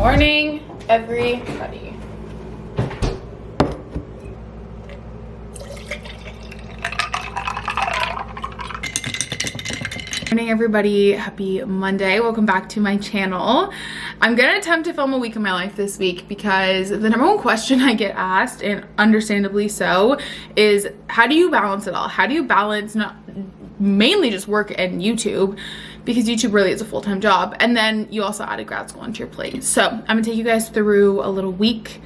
morning, everybody. Morning, everybody. Happy Monday. Welcome back to my channel. I'm gonna attempt to film a week of my life this week because the number one question I get asked, and understandably so, is how do you balance it all? How do you balance not mainly just work and YouTube, because YouTube really is a full-time job, and then you also added grad school onto your plate. So I'm gonna take you guys through a little week.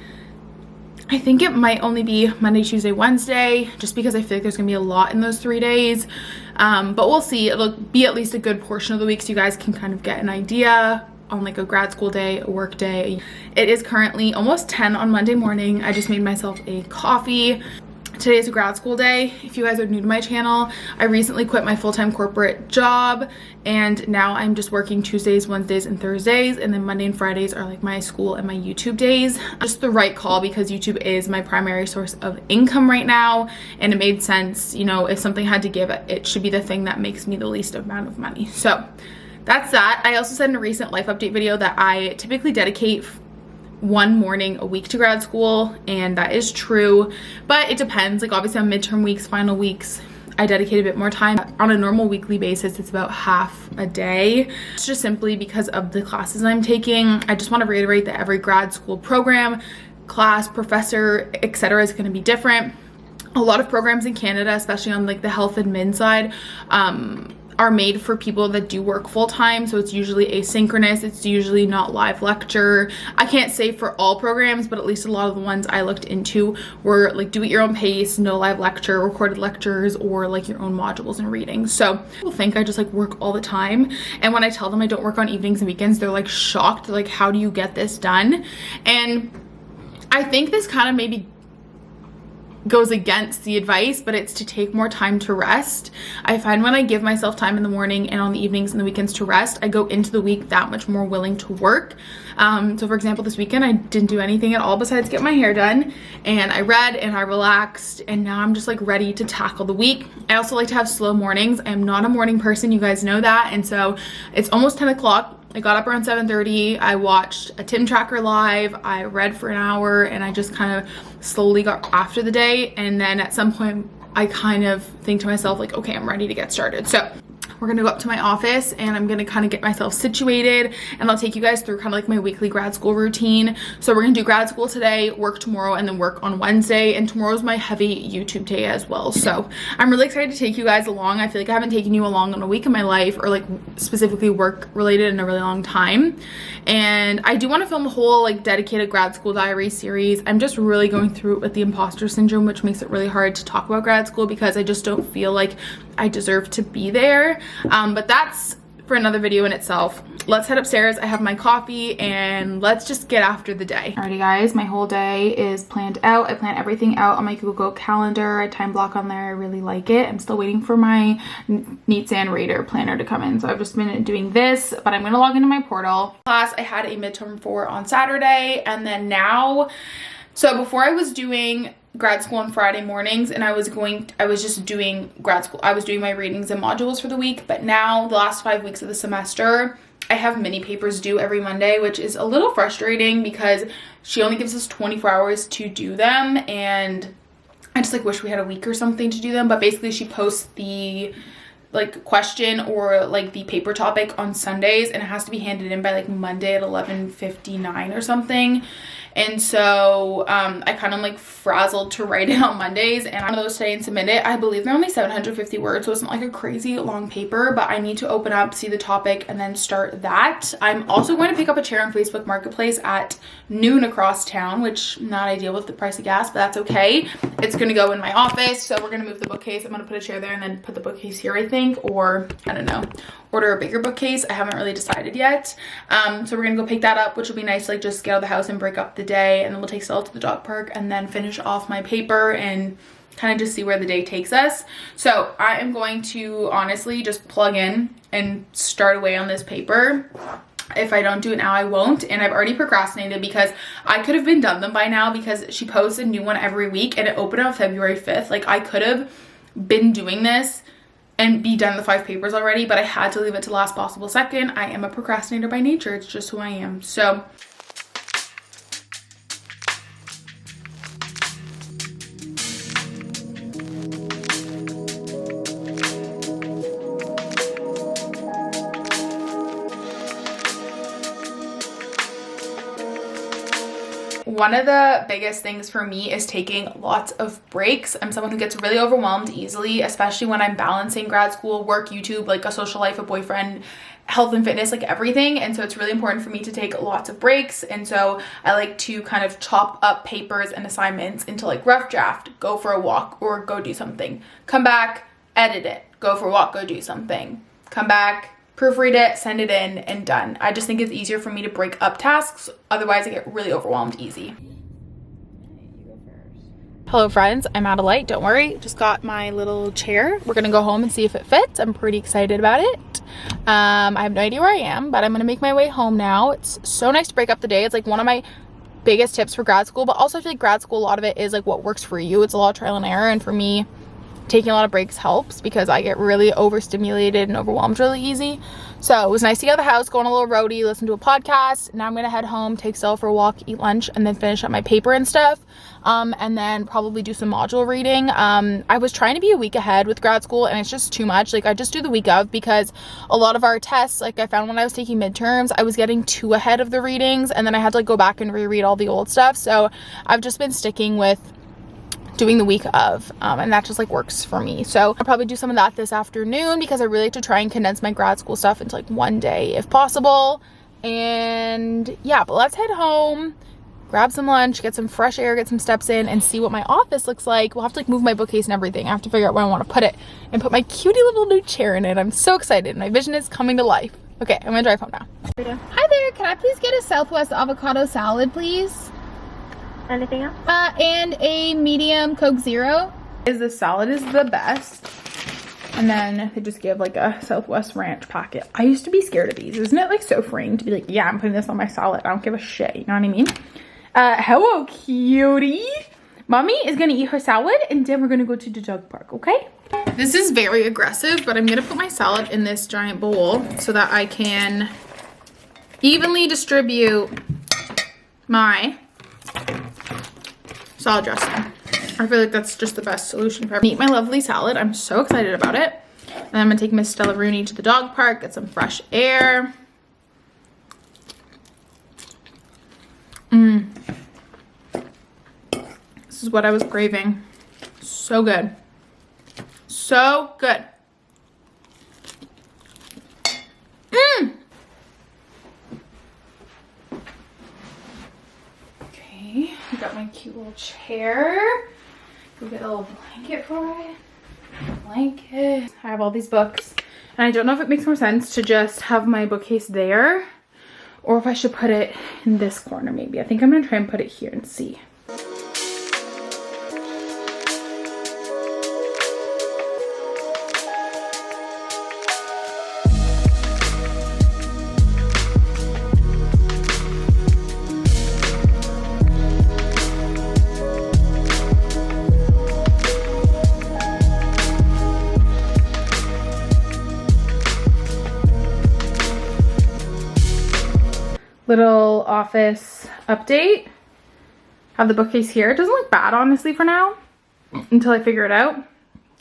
I think it might only be Monday, Tuesday, Wednesday, just because I feel like there's gonna be a lot in those 3 days. But we'll see. It'll be at least a good portion of the week so you guys can kind of get an idea on like a grad school day, a work day. It is currently almost 10 on Monday morning. I just made myself a coffee. Today is a grad school day. If you guys are new to my channel, I recently quit my full-time corporate job and now I'm just working Tuesdays, Wednesdays, and Thursdays, and then Monday and Fridays are like my school and my YouTube days. Just the right call because YouTube is my primary source of income right now, and it made sense, you know, if something had to give, it should be the thing that makes me the least amount of money. So that's that. I also said in a recent life update video that I typically dedicate one morning a week to grad school, and that is true, but it depends. Like obviously on midterm weeks, final weeks, I dedicate a bit more time. On a normal weekly basis, it's about half a day. It's just simply because of the classes I'm taking. I just want to reiterate that every grad school program, class, professor, etc. is going to be different. A lot of programs in Canada, especially on like the health admin side, are made for people that do work full-time, so it's usually asynchronous. It's usually not live lecture. I can't say for all programs, but at least a lot of the ones I looked into were like do at your own pace, no live lecture, recorded lectures, or like your own modules and readings. So people think I just like work all the time, and when I tell them I don't work on evenings and weekends, they're like shocked. They're like, how do you get this done? And I think this kind of maybe goes against the advice, but it's to take more time to rest. I find when I give myself time in the morning and on the evenings and the weekends to rest, I go into the week that much more willing to work. So for example, this weekend I didn't do anything at all besides get my hair done, and I read and I relaxed, and now I'm just like ready to tackle the week. I also like to have slow mornings. I am not a morning person, you guys know that, and so it's almost 10 o'clock. I got up around 7:30, I watched a Tim Tracker live, I read for an hour, and I just kind of slowly got after the day. And then at some point I kind of think to myself like, okay, I'm ready to get started. So we're gonna go up to my office and I'm gonna kind of get myself situated, and I'll take you guys through kind of like my weekly grad school routine. So we're gonna do grad school today, work tomorrow, and then work on Wednesday, and tomorrow's my heavy YouTube day as well. So I'm really excited to take you guys along. I feel like I haven't taken you along on a week of my life, or like specifically work related, in a really long time. And I do want to film a whole like dedicated grad school diary series. I'm just really going through it with the imposter syndrome, which makes it really hard to talk about grad school because I just don't feel like I deserve to be there. But that's for another video in itself. Let's head upstairs. I have my coffee and let's just get after the day. Alrighty guys, my whole day is planned out. I plan everything out on my Google Calendar. I time block on there. I really like it. I'm still waiting for my Neats and Raider planner to come in. So I've just been doing this, but I'm gonna log into my portal. Class I had a midterm for on Saturday, and then now, so before I was doing grad school on Friday mornings, and I was just doing grad school. I was doing my readings and modules for the week, but now the last 5 weeks of the semester, I have mini papers due every Monday, which is a little frustrating because she only gives us 24 hours to do them, and I just like wish we had a week or something to do them. But basically she posts the like question or like the paper topic on Sundays, and it has to be handed in by like Monday at 11:59 or something. And so I kind of like frazzled to write it on Mondays, and I'm one of those today and submit it. I believe they're only 750 words, so it's not like a crazy long paper, but I need to open up, see the topic, and then start that. I'm also going to pick up a chair on Facebook Marketplace at noon across town, which not ideal with the price of gas, but that's okay. It's going to go in my office, so we're going to move the bookcase. I'm going to put a chair there and then put the bookcase here, I think, or I don't know, order a bigger bookcase. I haven't really decided yet. So we're gonna go pick that up, which will be nice, like just get out of the house and break up the day, and then we'll take Stella to the dog park and then finish off my paper and kind of just see where the day takes us. So I am going to honestly just plug in and start away on this paper. If I don't do it now, I won't. And I've already procrastinated because I could have been done them by now, because she posts a new one every week and it opened on February 5th. Like I could have been doing this and be done the 5 papers already, but I had to leave it to last possible second. I am a procrastinator by nature. It's just who I am. So One of the biggest things for me is taking lots of breaks. I'm someone who gets really overwhelmed easily, especially when I'm balancing grad school, work, YouTube, like a social life, a boyfriend, health and fitness, like everything. And so it's really important for me to take lots of breaks. And so I like to kind of chop up papers and assignments into like rough draft, go for a walk or go do something, come back, edit it, go for a walk, go do something, come back, proofread it, send it in, and done. I just think it's easier for me to break up tasks. Otherwise I get really overwhelmed easy. Hello friends, I'm out of light, don't worry. Just got my little chair. We're gonna go home and see if it fits. I'm pretty excited about it. I have no idea where I am, but I'm gonna make my way home now. It's so nice to break up the day. It's like one of my biggest tips for grad school, but also I feel like grad school, a lot of it is like what works for you. It's a lot of trial and error, and for me, taking a lot of breaks helps because I get really overstimulated and overwhelmed really easy. So it was nice to get out of the house, go on a little roadie, listen to a podcast. Now I'm gonna head home, take Stella for a walk, eat lunch, and then finish up my paper and stuff. And then probably do some module reading. I was trying to be a week ahead with grad school, and it's just too much. Like I just do the week of, because a lot of our tests, like I found when I was taking midterms, I was getting too ahead of the readings, and then I had to like go back and reread all the old stuff. So I've just been sticking with doing the week of, and that just like works for me. So I'll probably do some of that this afternoon, because I really like to try and condense my grad school stuff into like one day if possible. And yeah, but let's head home, grab some lunch, get some fresh air, get some steps in, and see what my office looks like. We'll have to like move my bookcase and everything. I have to figure out where I want to put it and put my cutie little new chair in it. I'm so excited. My vision is coming to life. Okay, I'm gonna drive home now. Hi there, can I please get a Southwest avocado salad, please? Anything else? And a medium Coke Zero. The salad is the best. And then they just give like a Southwest Ranch packet. I used to be scared of these. Isn't it like so freeing to be like, yeah, I'm putting this on my salad. I don't give a shit. You know what I mean? Hello, cutie. Mommy is gonna eat her salad, and then we're gonna go to the dog park, okay? This is very aggressive, but I'm gonna put my salad in this giant bowl so that I can evenly distribute my salad dressing. I feel like that's just the best solution for everything. Eat my lovely salad. I'm so excited about it. And I'm gonna take Miss Stella Rooney to the dog park, get some fresh air. This is what I was craving. So good. So good. Okay, I got my cute little chair. We get a little blanket for it. Blanket. I have all these books, and I don't know if it makes more sense to just have my bookcase there, or if I should put it in this corner maybe. I think I'm gonna try and put it here and see. Little office update. Have the bookcase here. It doesn't look bad honestly for now, until I figure it out.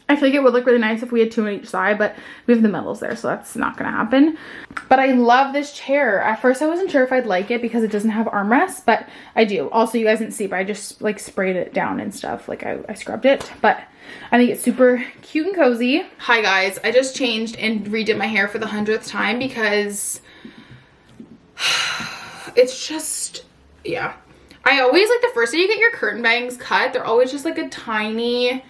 I feel like it would look really nice if we had two on each side, but we have the metals there, so that's not gonna happen. But I love this chair. At first I wasn't sure if I'd like it because it doesn't have armrests, but I do. Also, you guys didn't see, but I just like sprayed it down and stuff. Like I scrubbed it, but I think it's super cute and cozy. Hi guys, I just changed and redid my hair for the 100th time because it's just, yeah. I always like the first day you get your curtain bangs cut, they're always just like a tiny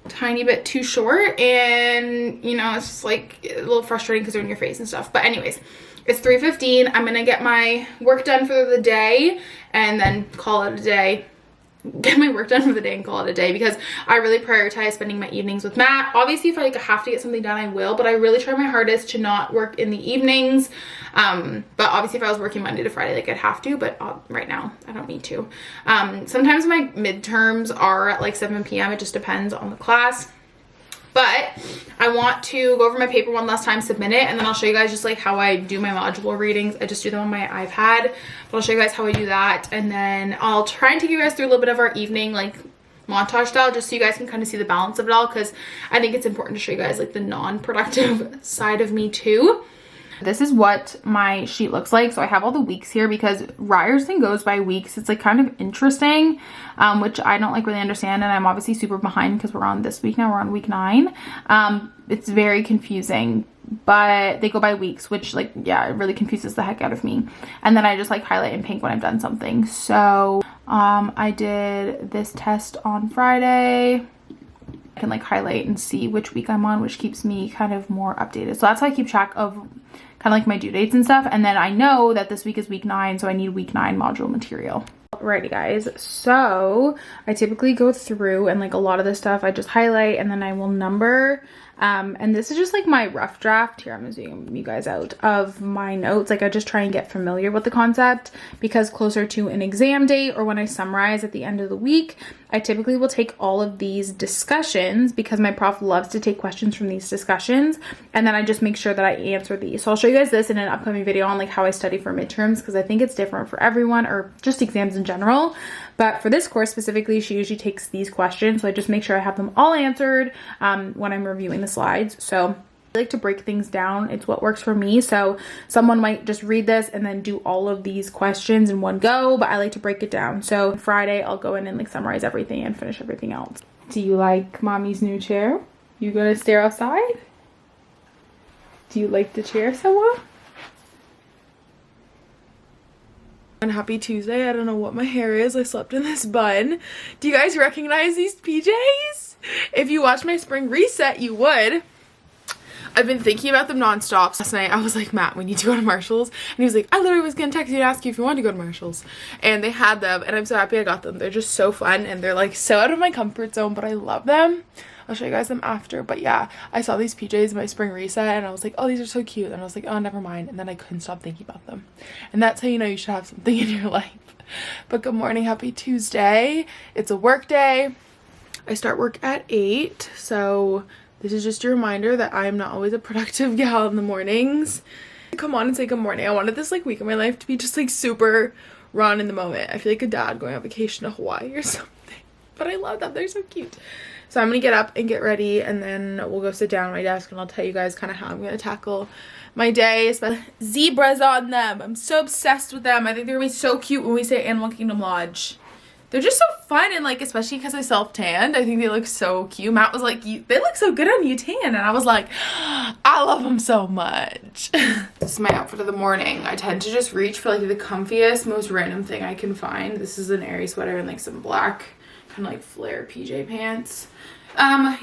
bit too short, and you know, it's just like a little frustrating because they're in your face and stuff. But anyways, it's 3:15. I'm gonna get my work done for the day and then call it a day. Get my work done for the day and call it a day, because I really prioritize spending my evenings with Matt. Obviously if I like have to get something done, I will, but I really try my hardest to not work in the evenings. But obviously if I was working Monday to Friday, like I'd have to, but right now I don't need to. Sometimes my midterms are at like 7 p.m. It just depends on the class. But I want to go over my paper one last time, submit it, and then I'll show you guys just like how I do my module readings. I just do them on my iPad, but I'll show you guys how I do that, and then I'll try and take you guys through a little bit of our evening like montage style, just so you guys can kind of see the balance of it all, because I think it's important to show you guys like the non-productive side of me too. This is what my sheet looks like. So I have all the weeks here because Ryerson goes by weeks. It's like kind of interesting, which I don't like really understand. And I'm obviously super behind because we're on this week now. We're on week 9. It's very confusing, but they go by weeks, which like, yeah, it really confuses the heck out of me. And then I just like highlight in pink when I've done something. So I did this test on Friday. I can like highlight and see which week I'm on, which keeps me kind of more updated. So that's how I keep track of kind of like my due dates and stuff. And then I know that this week is week 9, so I need week 9 module material. Alrighty guys, so I typically go through and like a lot of this stuff I just highlight and then I will number. And this is just like my rough draft. Here, I'm gonna zoom you guys out of my notes. Like I just try and get familiar with the concept because closer to an exam date or when I summarize at the end of the week, I typically will take all of these discussions because my prof loves to take questions from these discussions. And then I just make sure that I answer these. So I'll show you guys this in an upcoming video on like how I study for midterms because I think it's different for everyone or just exams in general. But for this course specifically, she usually takes these questions. So I just make sure I have them all answered when I'm reviewing the slides. So I like to break things down. It's what works for me. So someone might just read this and then do all of these questions in one go, but I like to break it down. So Friday, I'll go in and like summarize everything and finish everything else. Do you like mommy's new chair? You gonna stare outside? Do you like the chair, Sawa? And happy Tuesday. I don't know what my hair is. I slept in this bun. Do you guys recognize these PJs? If you watched my spring reset, you would. I've been thinking about them nonstop. Last night I was like, Matt, we need to go to Marshall's. And he was like, I literally was gonna text you to ask you if you wanted to go to Marshall's. And they had them and I'm so happy I got them. They're just so fun and they're like so out of my comfort zone, but I love them. I'll show you guys them after. But yeah, I saw these PJs in my spring reset and I was like, oh, these are so cute. And I was like, oh, never mind. And then I couldn't stop thinking about them. And that's how you know you should have something in your life. But good morning, happy Tuesday. It's a work day. I start work at 8. So this is just a reminder that I am not always a productive gal in the mornings. Come on and say good morning. I wanted this like week of my life to be just like super raw in the moment. I feel like a dad going on vacation to Hawaii or something. But I love them. They're so cute. So I'm gonna get up and get ready and then we'll go sit down at my desk and I'll tell you guys kind of how I'm gonna tackle my day. Especially zebras on them. I'm so obsessed with them. I think they're gonna be so cute when we say Animal Kingdom Lodge. They're just so fun and like, especially because I self-tanned, I think they look so cute. Matt was like, they look so good on you tan. And I was like, I love them so much. This is my outfit of the morning. I tend to just reach for like the comfiest, most random thing I can find. This is an airy sweater and like some black kind of like flare PJ pants.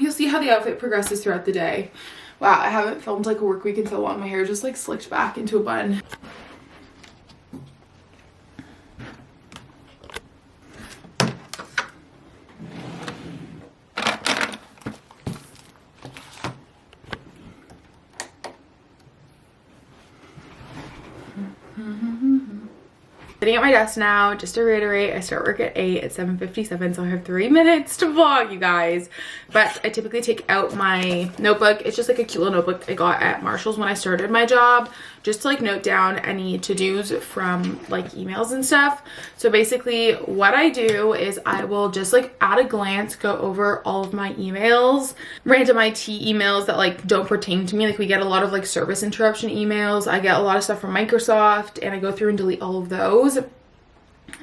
You'll see how the outfit progresses throughout the day. Wow, I haven't filmed like a work week in so long. My hair just like slicked back into a bun. Sitting at my desk now. Just to reiterate, I start work at 8 at 7:57, so I have 3 minutes to vlog, you guys. But I typically take out my notebook. It's just like a cute little notebook I got at Marshall's when I started my job, just to like note down any to-dos from like emails and stuff. So basically what I do is I will just like at a glance go over all of my emails, random IT emails that like don't pertain to me. Like we get a lot of like service interruption emails. I get a lot of stuff from Microsoft and I go through and delete all of those.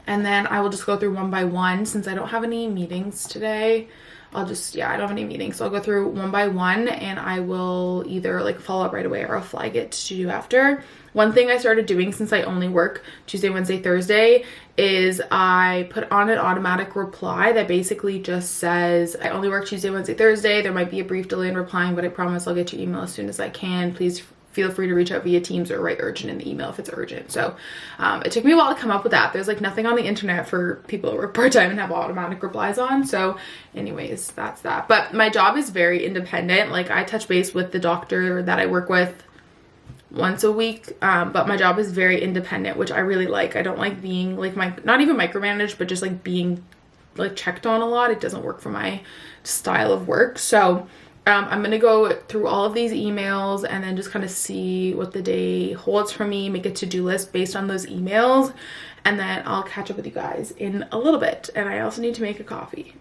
And then I will just go through one by one. Since I don't have any meetings today, I'll just, yeah, I don't have any meetings. So I'll go through one by one and I will either like follow up right away or I'll flag it to do after. One thing I started doing since I only work Tuesday, Wednesday, Thursday is I put on an automatic reply that basically just says, I only work Tuesday, Wednesday, Thursday. There might be a brief delay in replying, but I promise I'll get your email as soon as I can. Please feel free to reach out via Teams or write urgent in the email if it's urgent. So it took me a while to come up with that. There's like nothing on the internet for people who work part-time and have automatic replies on. So anyways, that's that. But my job is very independent. Like I touch base with the doctor that I work with once a week, but my job is very independent, which I really like. I don't like being like not even micromanaged, but just like being like checked on a lot. It doesn't work for my style of work. So I'm gonna go through all of these emails and then just kind of see what the day holds for me, make a to-do list based on those emails, and then I'll catch up with you guys in a little bit. And I also need to make a coffee.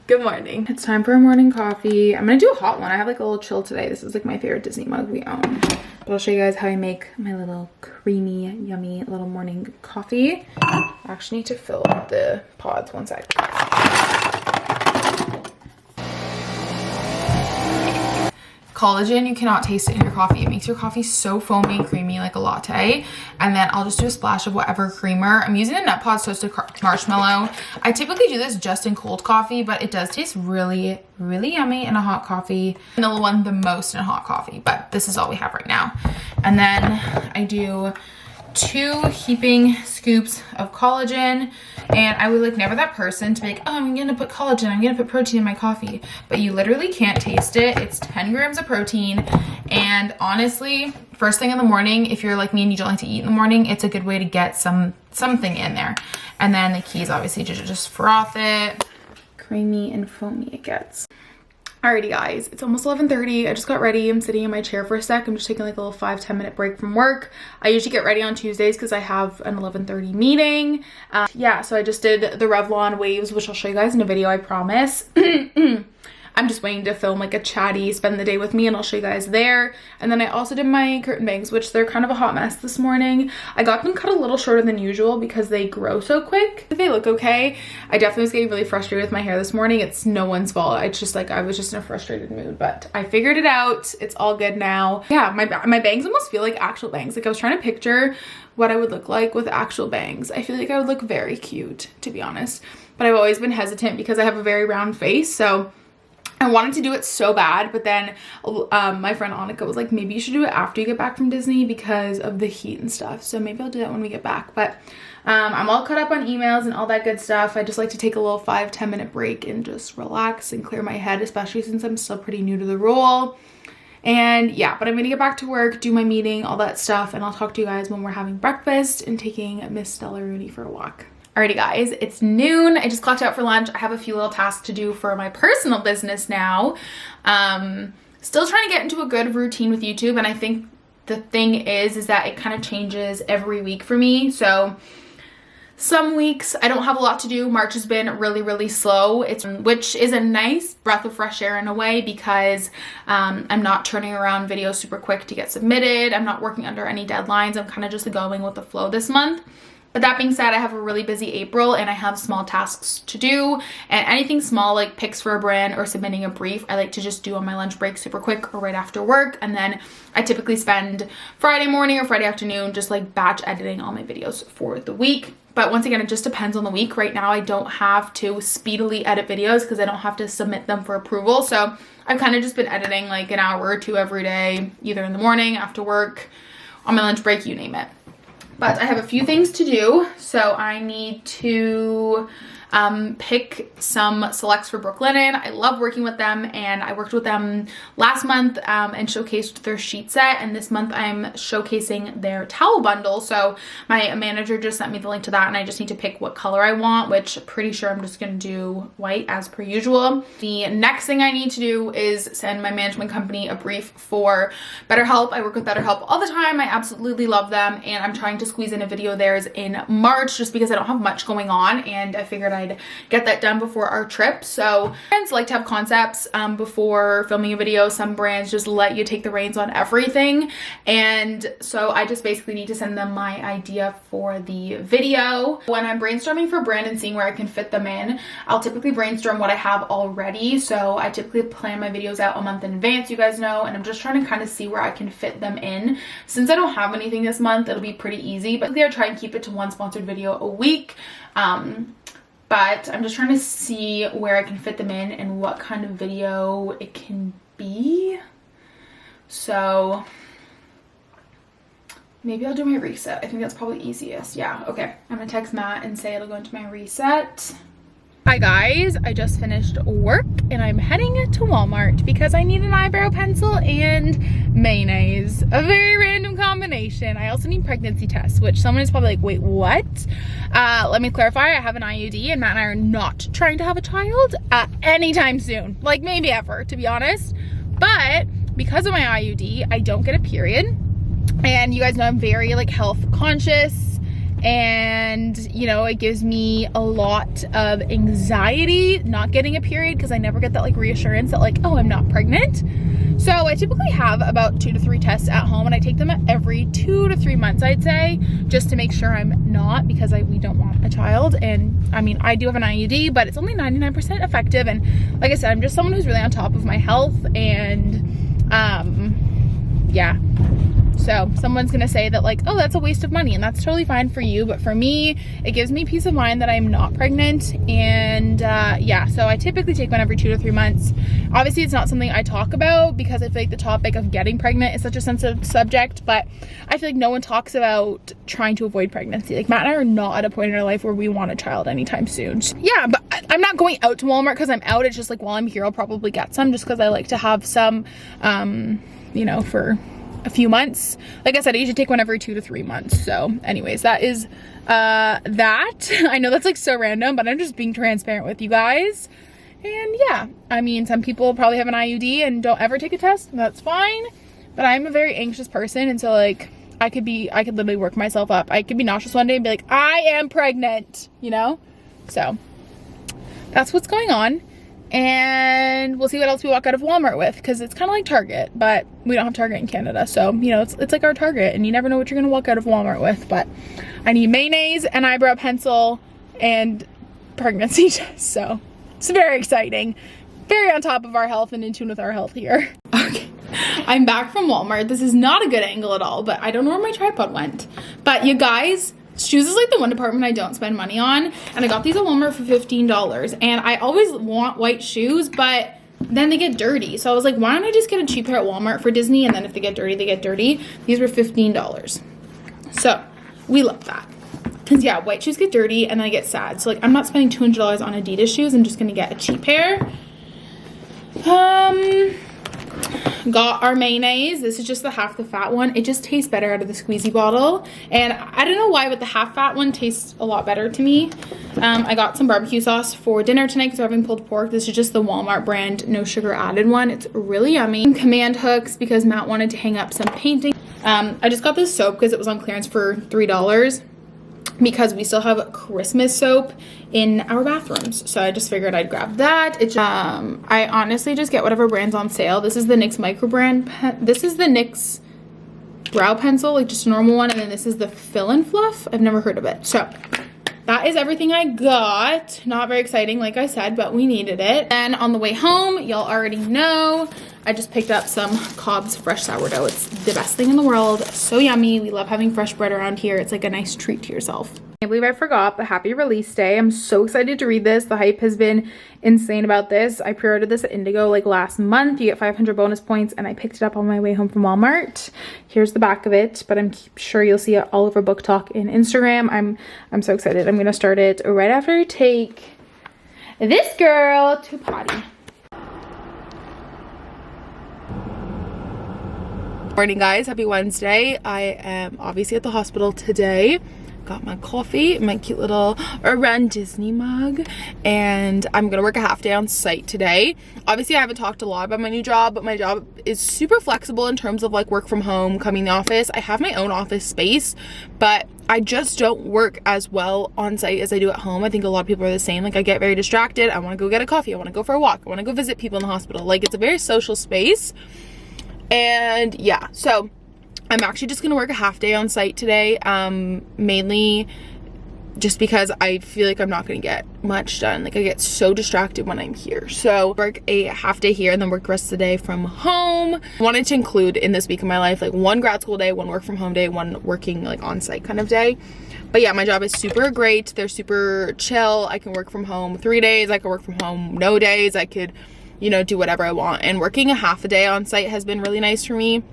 Good morning. It's time for a morning coffee. I'm gonna do a hot one. I have like a little chill today. This is like my favorite Disney mug we own. But I'll show you guys how I make my little creamy, yummy little morning coffee. I actually need to fill up the pods. One sec. Collagen, you cannot taste it in your coffee. It makes your coffee so foamy and creamy like a latte. And then I'll just do a splash of whatever creamer. I'm using a Nut Pods toasted marshmallow. I typically do this just in cold coffee, but it does taste really, really yummy in a hot coffee. Vanilla one the most in hot coffee, but this is all we have right now. And then I do 2 heaping scoops of collagen, and I was like never that person to be like, oh, I'm gonna put collagen, I'm gonna put protein in my coffee, but you literally can't taste it. It's 10 grams of protein, and honestly, first thing in the morning, if you're like me and you don't like to eat in the morning, it's a good way to get something in there. And then the key is obviously to just froth it. Creamy and foamy it gets. Alrighty guys, it's almost 11:30. I just got ready. I'm sitting in my chair for a sec. I'm just taking like a little 5-10 minute break from work. I usually get ready on Tuesdays because I have an 11:30 meeting. Yeah, so I just did the Revlon waves, which I'll show you guys in a video, I promise. I'm just waiting to film like a chatty spend the day with me, and I'll show you guys there. And then I also did my curtain bangs, which they're kind of a hot mess this morning. I got them cut a little shorter than usual because they grow so quick. They look okay. I definitely was getting really frustrated with my hair this morning. It's no one's fault. It's just like I was just in a frustrated mood, but I figured it out. It's all good now. Yeah, my bangs almost feel like actual bangs. Like I was trying to picture what I would look like with actual bangs. I feel like I would look very cute, to be honest. But I've always been hesitant because I have a very round face, so I wanted to do it so bad, but then my friend Annika was like, maybe you should do it after you get back from Disney because of the heat and stuff. So maybe I'll do that when we get back. But I'm all caught up on emails and all that good stuff. I just like to take a little 5-10 minute break and just relax and clear my head, especially since I'm still pretty new to the role. And yeah, but I'm gonna get back to work, do my meeting, all that stuff, and I'll talk to you guys when we're having breakfast and taking Miss Stella Rooney for a walk. Alrighty guys, it's noon. I just clocked out for lunch. I have a few little tasks to do for my personal business now. Still trying to get into a good routine with YouTube, and I think the thing is that it kind of changes every week for me. So some weeks I don't have a lot to do. March has been really, really slow, which is a nice breath of fresh air in a way because I'm not turning around videos super quick to get submitted. I'm not working under any deadlines. I'm kind of just going with the flow this month. But that being said, I have a really busy April and I have small tasks to do, and anything small like picks for a brand or submitting a brief, I like to just do on my lunch break super quick or right after work. And then I typically spend Friday morning or Friday afternoon just like batch editing all my videos for the week. But once again, it just depends on the week. Right now, I don't have to speedily edit videos because I don't have to submit them for approval. So I've kind of just been editing like an hour or 2 every day, either in the morning, after work, on my lunch break, you name it. But I have a few things to do, so I need to pick some selects for Brooklinen. I love working with them, and I worked with them last month and showcased their sheet set, and this month I'm showcasing their towel bundle. So my manager just sent me the link to that, and I just need to pick what color I want, which I'm pretty sure I'm just going to do white as per usual. The next thing I need to do is send my management company a brief for BetterHelp. I work with BetterHelp all the time. I absolutely love them, and I'm trying to squeeze in a video of theirs in March just because I don't have much going on, and I figured I'd get that done before our trip. So brands like to have concepts before filming a video. Some brands just let you take the reins on everything, and so I just basically need to send them my idea for the video. When I'm brainstorming for a brand and seeing where I can fit them in, I'll typically brainstorm what I have already. So I typically plan my videos out a month in advance, you guys know, and I'm just trying to kind of see where I can fit them in. Since I don't have anything this month, it'll be pretty easy, but I try and keep it to 1 sponsored video a week. But I'm just trying to see where I can fit them in and what kind of video it can be. So maybe I'll do my reset. I think that's probably easiest. Yeah, okay. I'm gonna text Matt and say it'll go into my reset. Hi guys, I just finished work and I'm heading to Walmart because I need an eyebrow pencil and mayonnaise. A very random combination. I also need pregnancy tests, which someone is probably like, wait, what? Let me clarify, I have an IUD and Matt and I are not trying to have a child anytime soon. Like maybe ever, to be honest. But because of my IUD, I don't get a period. And you guys know I'm very like health conscious. and you know, it gives me a lot of anxiety not getting a period because I never get that like reassurance that like, oh, I'm not pregnant. So I typically have about 2 to 3 tests at home, and I take them every 2 to 3 months, I'd say, just to make sure I'm not, because we don't want a child. And I mean, I do have an IUD, but it's only 99% effective. And like I said, I'm just someone who's really on top of my health, and yeah. So someone's gonna say that like, oh, that's a waste of money, and that's totally fine for you, but for me, it gives me peace of mind that I'm not pregnant. And yeah, so I typically take one every 2 to 3 months. Obviously, it's not something I talk about because I feel like the topic of getting pregnant is such a sensitive subject, but I feel like no one talks about trying to avoid pregnancy. Like, Matt and I are not at a point in our life where we want a child anytime soon. Yeah, but I'm not going out to Walmart because I'm out. It's just like, while I'm here, I'll probably get some, just because I like to have some, you know, for a few months. Like I said, I usually take one every 2 to 3 months. So anyways, that is that. I know that's like so random, but I'm just being transparent with you guys. And yeah, I mean, some people probably have an IUD and don't ever take a test, and that's fine, but I'm a very anxious person, and so like I could literally work myself up. I could be nauseous one day and be like, I am pregnant, you know? So that's what's going on. And we'll see what else we walk out of Walmart with, because it's kind of like Target, but we don't have Target in Canada, so you know, it's like our Target, and you never know what you're gonna walk out of Walmart with. But I need mayonnaise, an eyebrow pencil, and pregnancy test, so it's very exciting, very on top of our health and in tune with our health here. Okay, I'm back from Walmart. This is not a good angle at all, but I don't know where my tripod went. But you guys, shoes is like the one department I don't spend money on, and I got these at Walmart for $15, and I always want white shoes, but then they get dirty. So I was like, why don't I just get a cheap pair at Walmart for Disney, and then if they get dirty, they get dirty. These were $15. So we love that. Because yeah, white shoes get dirty and then I get sad. So like, I'm not spending $200 on Adidas shoes. I'm just gonna get a cheap pair. Got our mayonnaise. This is just the half the fat one. It just tastes better out of the squeezy bottle, and I don't know why, but the half fat one tastes a lot better to me. I got some barbecue sauce for dinner tonight because we're having pulled pork. This is just the Walmart brand, no sugar added one. It's really yummy. Command hooks because Matt wanted to hang up some painting. I just got this soap because it was on clearance for $3, because we still have Christmas soap in our bathrooms, so I just figured I'd grab that. It's I honestly just get whatever brand's on sale. This is the NYX micro brand. This is the NYX brow pencil, like just a normal one, and then this is the Fill and Fluff. I've never heard of it. So that is everything I got. Not very exciting, like I said, but we needed it. And on the way home, y'all already know, I just picked up some Cobb's fresh sourdough. It's the best thing in the world. So yummy. We love having fresh bread around here. It's like a nice treat to yourself. I can't believe I forgot, but happy release day. I'm so excited to read this. The hype has been insane about this. I pre-ordered this at Indigo like last month. You get 500 bonus points, and I picked it up on my way home from Walmart. Here's the back of it, but I'm sure you'll see it all over Book Talk and Instagram. I'm so excited. I'm gonna start it right after I take this girl to potty. Morning guys, happy Wednesday. I am obviously at the hospital today. Got my coffee, my cute little Run Disney mug, and I'm gonna work a half day on site today. Obviously I haven't talked a lot about my new job, but my job is super flexible in terms of like work from home, coming in the office. I have my own office space, but I just don't work as well on site as I do at home. I think a lot of people are the same. Like, I get very distracted. I want to go get a coffee. I want to go for a walk. I want to go visit people in the hospital. Like, it's a very social space. And yeah, so I'm actually just gonna work a half day on site today, mainly just because I feel like I'm not gonna get much done. Like, I get so distracted when I'm here. So work a half day here and then work the rest of the day from home. I wanted to include in this week of my life like one grad school day, one work from home day, one working like on site kind of day. But yeah, my job is super great. They're super chill. I can work from home 3 days. I can work from home no days. I could, you know, do whatever I want. And working a half a day on site has been really nice for me.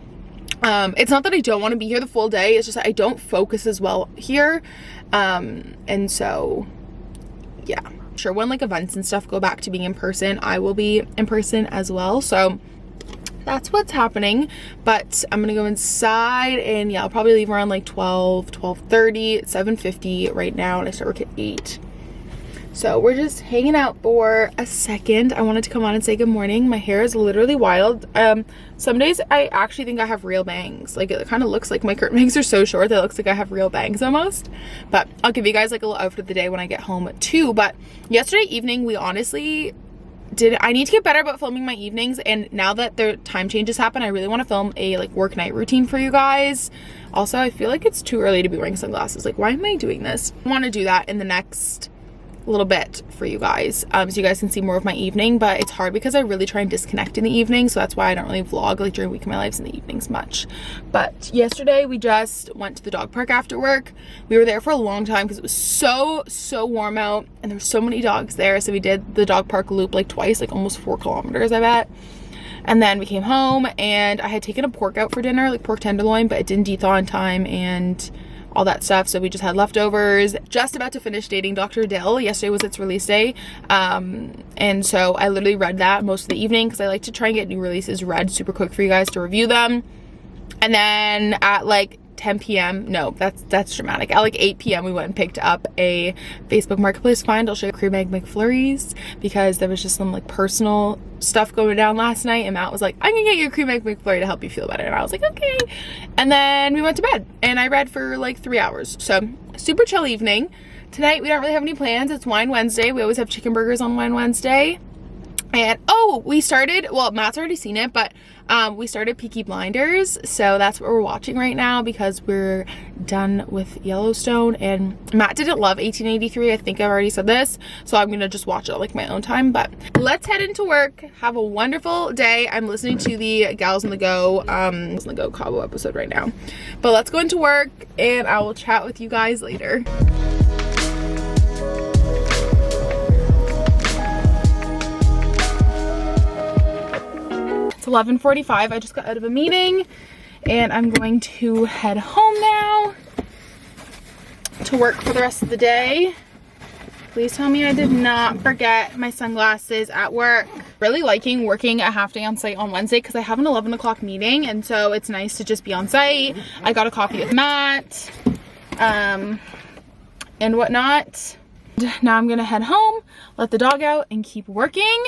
It's not that I don't want to be here the full day. It's just that I don't focus as well here. And so, yeah. Sure, when like events and stuff go back to being in person, I will be in person as well. So that's what's happening. But I'm gonna go inside, and yeah, I'll probably leave around like 12:30. It's 7:50 right now, and I start work at 8. So we're just hanging out for a second. I wanted to come on and say good morning. My hair is literally wild. Some days I actually think I have real bangs. Like, it kind of looks like my curtain bangs are so short that it looks like I have real bangs almost. But I'll give you guys like a little outfit of the day when I get home too. But yesterday evening, we honestly I need to get better about filming my evenings, and now that the time changes happen, I really want to film a like work night routine for you guys. Also, I feel like it's too early to be wearing sunglasses. Like, why am I doing this? I want to do that in the next little bit for you guys, so you guys can see more of my evening. But it's hard because I really try and disconnect in the evening, so that's why I don't really vlog like during week of my lives in the evenings much. But yesterday we just went to the dog park after work. We were there for a long time because it was so warm out and there were so many dogs there, so we did the dog park loop like twice, like almost 4 kilometers I bet. And then we came home and I had taken a pork out for dinner, like pork tenderloin, but it didn't de-thaw in time and all that stuff, so we just had leftovers. Just about to finish dating Dr. Dill. Yesterday was its release day, and so I literally read that most of the evening because I like to try and get new releases read super quick for you guys to review them. And then at like 10 p.m. no, that's dramatic. At like 8 p.m. we went and picked up a Facebook Marketplace find. I'll show you cream egg McFlurries because there was just some like personal stuff going down last night, and Matt was like, I'm gonna get you a cream egg McFlurry to help you feel better, and I was like, okay. And then we went to bed and I read for like 3 hours. So super chill evening. Tonight we don't really have any plans. It's Wine Wednesday. We always have chicken burgers on Wine Wednesday. And oh, we started, well, Matt's already seen it, but we started Peaky Blinders, so that's what we're watching right now because we're done with Yellowstone. And Matt didn't love 1883, I think I've already said this, so I'm gonna just watch it like my own time. But let's head into work. Have a wonderful day. I'm listening to the Gals on the Go Cabo episode right now, but let's go into work and I will chat with you guys later. It's 11:45. I just got out of a meeting and I'm going to head home now to work for the rest of the day. Please tell me I did not forget my sunglasses at work. Really liking working a half day on site on Wednesday because I have an 11 o'clock meeting, and so it's nice to just be on site. I got a coffee with Matt and whatnot. Now I'm gonna head home, let the dog out, and keep working.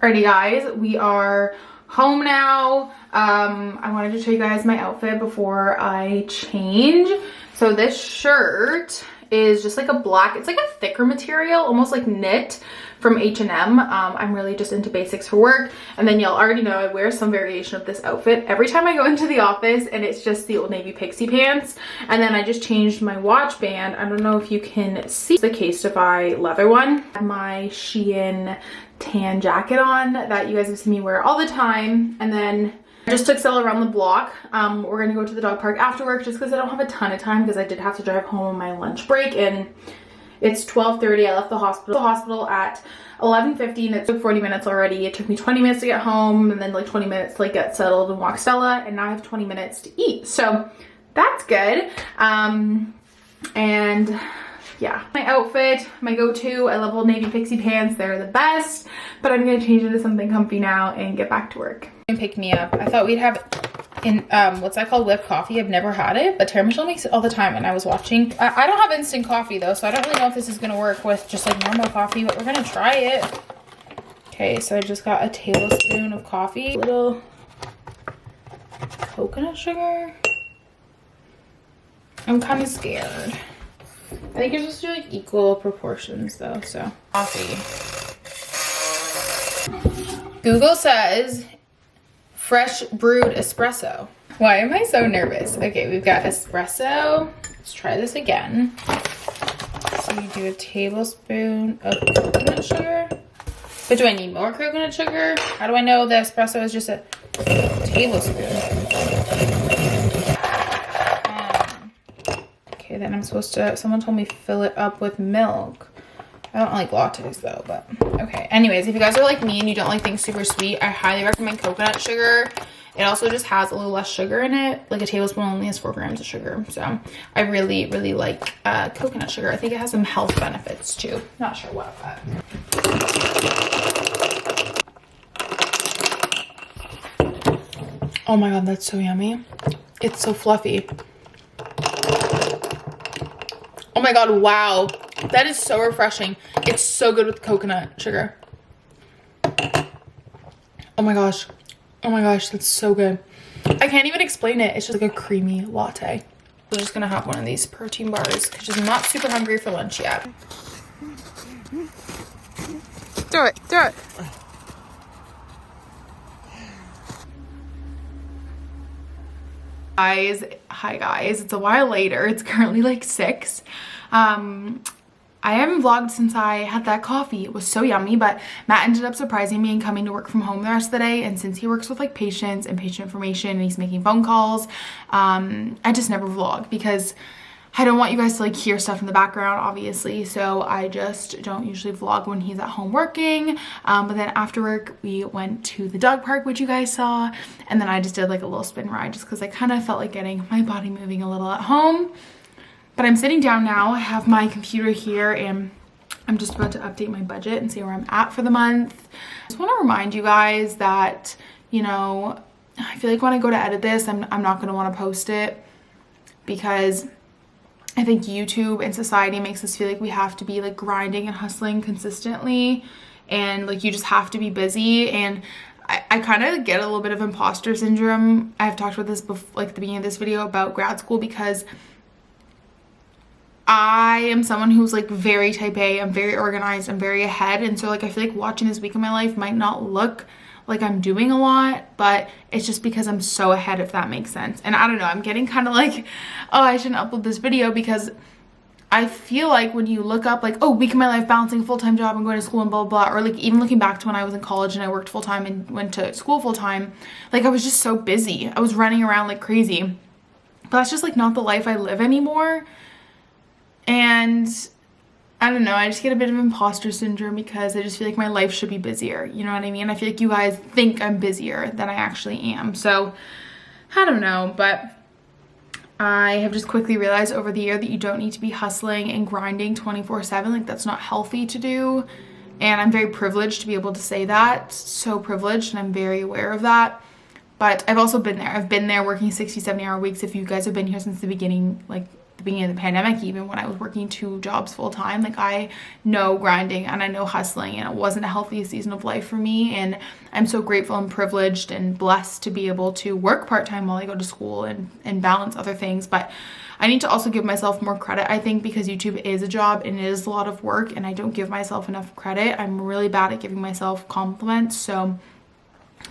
Alrighty guys, we are home now. I wanted to show you guys my outfit before I change. So this shirt is just like a black, it's like a thicker material, almost like knit from H&M. I'm really just into basics for work. And then y'all already know I wear some variation of this outfit every time I go into the office, and it's just the Old Navy pixie pants. And then I just changed my watch band. I don't know if you can see the Casetify leather one. My Shein tan jacket on that you guys have seen me wear all the time. And then I just took Stella around the block. We're gonna go to the dog park after work just because I don't have a ton of time because I did have to drive home on my lunch break, and it's 12:30. I left the hospital at 11:50 and it took 40 minutes already. It took me 20 minutes to get home and then like 20 minutes to like get settled and walk Stella, and now I have 20 minutes to eat. So that's good. And yeah, my outfit, my go-to, I love Old Navy pixie pants. They're the best, but I'm gonna change into something comfy now and get back to work. And pick me up. I thought we'd have in what's that called, whipped coffee. I've never had it, but Tara Michelle makes it all the time, and I was watching. I don't have instant coffee though, so I don't really know if this is gonna work with just like normal coffee, but we're gonna try it. Okay, so I just got a tablespoon of coffee, a little coconut sugar. I'm kind of scared. I think you're supposed to do like equal proportions though, so. Coffee. Google says fresh brewed espresso. Why am I so nervous? Okay, we've got espresso. Let's try this again. So you do a tablespoon of coconut sugar. But do I need more coconut sugar? How do I know the espresso is just a tablespoon? Okay, then I'm supposed to, someone told me fill it up with milk. I don't like lattes though, but okay. Anyways, if you guys are like me and you don't like things super sweet, I highly recommend coconut sugar. It also just has a little less sugar in it. Like a tablespoon only has 4 grams of sugar. So I really, really like coconut sugar. I think it has some health benefits too. Not sure what, but. Oh my God, that's so yummy. It's so fluffy. Oh my God, wow. That is so refreshing. It's so good with coconut sugar. Oh my gosh. Oh my gosh, that's so good. I can't even explain it. It's just like a creamy latte. I'm just gonna have one of these protein bars because I'm not super hungry for lunch yet. Throw it, throw it. Hi guys, it's a while later. It's currently like 6. I haven't vlogged since I had that coffee. It was so yummy, but Matt ended up surprising me and coming to work from home the rest of the day. And since he works with like patients and patient information and he's making phone calls, I just never vlog because I don't want you guys to like hear stuff in the background, obviously. So I just don't usually vlog when he's at home working. But then after work, we went to the dog park, which you guys saw. And then I just did like a little spin ride just because I kind of felt like getting my body moving a little at home. But I'm sitting down now. I have my computer here and I'm just about to update my budget and see where I'm at for the month. I just want to remind you guys that, you know, I feel like when I go to edit this, I'm not going to want to post it because I think YouTube and society makes us feel like we have to be like grinding and hustling consistently and like you just have to be busy. And I kind of get a little bit of imposter syndrome. I've talked about this before, like at the beginning of this video about grad school, because I am someone who's like very type A. I'm very organized. I'm very ahead. And so like I feel like watching this week of my life might not look like I'm doing a lot, but it's just because I'm so ahead, if that makes sense. And I don't know, I'm getting kind of like, oh, I shouldn't upload this video because I feel like when you look up like, oh, week of my life balancing a full-time job and going to school and blah, blah, blah, or like even looking back to when I was in college and I worked full-time and went to school full-time, like I was just so busy. I was running around like crazy. But that's just like not the life I live anymore. And I don't know, I just get a bit of imposter syndrome because I just feel like my life should be busier. You know what I mean? I feel like you guys think I'm busier than I actually am. So I don't know, but I have just quickly realized over the year that you don't need to be hustling and grinding 24/7. Like that's not healthy to do. And I'm very privileged to be able to say that. So privileged, and I'm very aware of that. But I've also been there. I've been there working 60, 70-hour weeks. If you guys have been here since the beginning, like the beginning of the pandemic, even when I was working 2 jobs full time, like I know grinding and I know hustling, and it wasn't a healthy season of life for me. And I'm so grateful and privileged and blessed to be able to work part-time while I go to school and balance other things. But I need to also give myself more credit, I think, because YouTube is a job and it is a lot of work, and I don't give myself enough credit. I'm really bad at giving myself compliments. So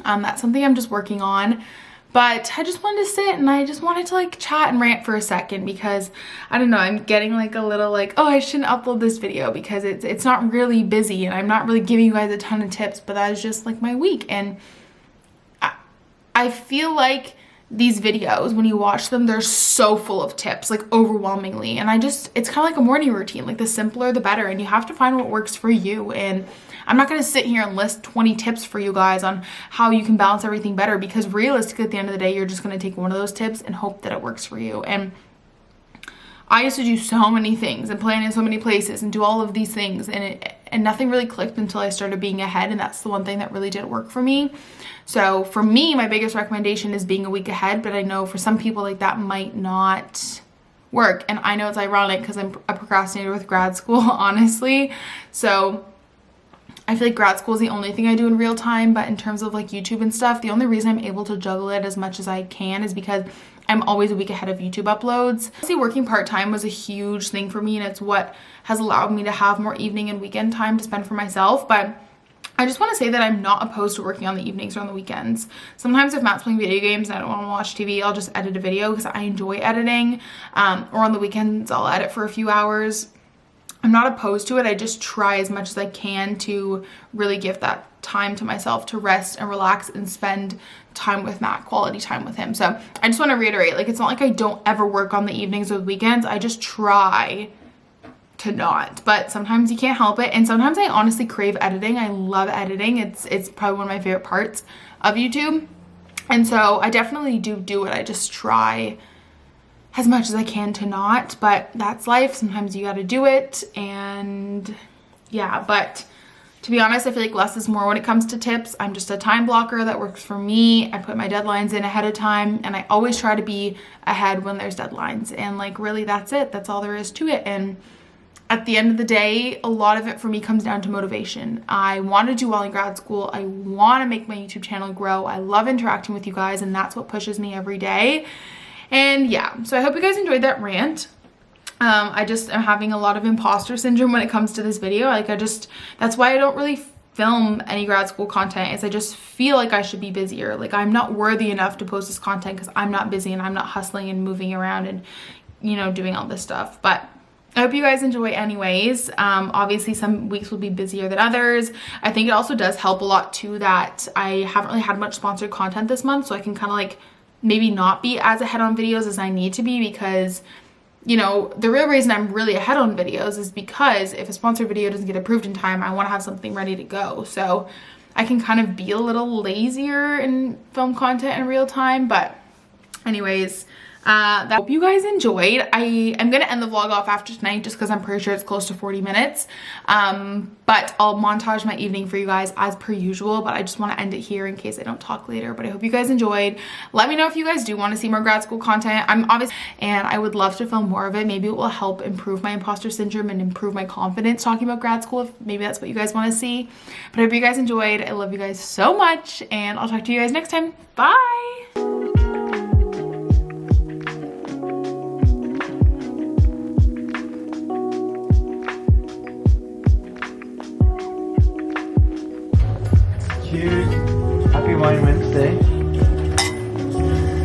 that's something I'm just working on. But I just wanted to sit and I just wanted to like chat and rant for a second because I don't know, I'm getting like a little like, oh, I shouldn't upload this video because it's not really busy and I'm not really giving you guys a ton of tips, but that is just like my week. And I feel like these videos, when you watch them, they're so full of tips, like overwhelmingly. And it's kind of like a morning routine, like the simpler the better, and you have to find what works for you. And I'm not going to sit here and list 20 tips for you guys on how you can balance everything better, because realistically at the end of the day, you're just going to take one of those tips and hope that it works for you. And I used to do so many things and plan in so many places and do all of these things, and nothing really clicked until I started being ahead, and that's the one thing that really did work for me. So for me, my biggest recommendation is being a week ahead, but I know for some people like that might not work. And I know it's ironic because I'm a procrastinator with grad school, honestly. So I feel like grad school is the only thing I do in real time, but in terms of like YouTube and stuff, the only reason I'm able to juggle it as much as I can is because I'm always a week ahead of YouTube uploads. See, working part-time was a huge thing for me, and it's what has allowed me to have more evening and weekend time to spend for myself. But I just want to say that I'm not opposed to working on the evenings or on the weekends. Sometimes if Matt's playing video games and I don't want to watch TV, I'll just edit a video because I enjoy editing. Or on the weekends, I'll edit for a few hours. I'm not opposed to it. I just try as much as I can to really give that time to myself to rest and relax and spend time with Matt, quality time with him. So I just want to reiterate, like, it's not like I don't ever work on the evenings or the weekends. I just try to not, but sometimes you can't help it. And sometimes I honestly crave editing. I love editing. It's probably one of my favorite parts of YouTube. And so I definitely do it. I just try as much as I can to not, but that's life. Sometimes you got to do it. And yeah, but to be honest, I feel like less is more when it comes to tips. I'm just a time blocker that works for me. I put my deadlines in ahead of time, and I always try to be ahead when there's deadlines. And like, really, that's it. That's all there is to it. And at the end of the day, a lot of it for me comes down to motivation. I want to do well in grad school. I want to make my YouTube channel grow. I love interacting with you guys, and that's what pushes me every day. And yeah, so I hope you guys enjoyed that rant. I just am having a lot of imposter syndrome when it comes to this video. Like that's why I don't really film any grad school content, is I just feel like I should be busier. Like I'm not worthy enough to post this content because I'm not busy and I'm not hustling and moving around and, you know, doing all this stuff. But I hope you guys enjoy anyways. Obviously some weeks will be busier than others. I think it also does help a lot too that I haven't really had much sponsored content this month, so I can kind of like maybe not be as ahead on videos as I need to be, because, you know, the real reason I'm really ahead on videos is because if a sponsored video doesn't get approved in time, I want to have something ready to go. So I can kind of be a little lazier and film content in real time. But anyways, I hope you guys enjoyed. I am gonna end the vlog off after tonight just because I'm pretty sure it's close to 40 minutes. But I'll montage my evening for you guys as per usual, but I just want to end it here in case I don't talk later. But I hope you guys enjoyed. Let me know if you guys do want to see more grad school content. And I would love to film more of it. Maybe it will help improve my imposter syndrome and improve my confidence talking about grad school, if maybe that's what you guys want to see. But I hope you guys enjoyed. I love you guys so much, and I'll talk to you guys next time. Bye.